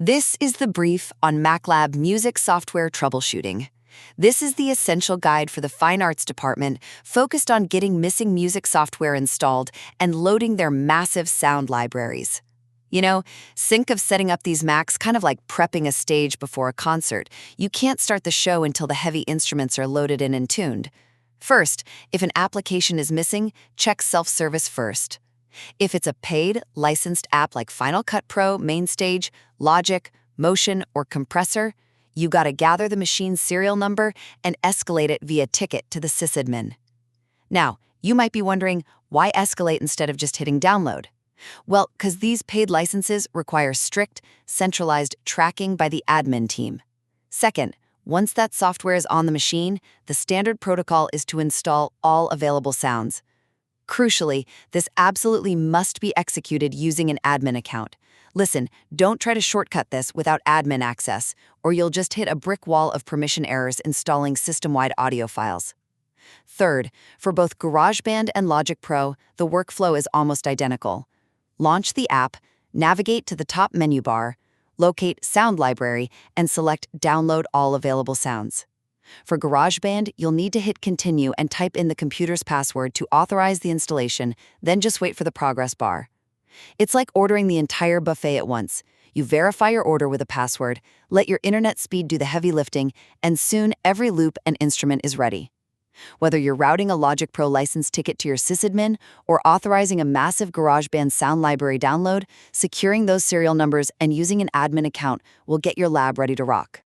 This is the brief on MacLab music software troubleshooting. This is the essential guide for the Fine Arts department focused on getting missing music software installed and loading their massive sound libraries. You know, think of setting up these Macs kind of like prepping a stage before a concert. You can't start the show until the heavy instruments are loaded in and tuned. First, if an application is missing, check self-service first. If it's a paid, licensed app like Final Cut Pro, MainStage, Logic, Motion, or Compressor, you gotta gather the machine's serial number and escalate it via ticket to the SysAdmin. Now, you might be wondering, why escalate instead of just hitting download? Well, because these paid licenses require strict, centralized tracking by the admin team. Second, once that software is on the machine, the standard protocol is to install all available sounds. Crucially, this absolutely must be executed using an admin account. Listen, don't try to shortcut this without admin access, or you'll just hit a brick wall of permission errors installing system-wide audio files. Third, for both GarageBand and Logic Pro, the workflow is almost identical. Launch the app, navigate to the top menu bar, locate Sound Library, and select Download All Available Sounds. For GarageBand, you'll need to hit Continue and type in the computer's password to authorize the installation, then just wait for the progress bar. It's like ordering the entire buffet at once. You verify your order with a password, let your internet speed do the heavy lifting, and soon every loop and instrument is ready. Whether you're routing a Logic Pro license ticket to your SysAdmin or authorizing a massive GarageBand sound library download, securing those serial numbers and using an admin account will get your lab ready to rock.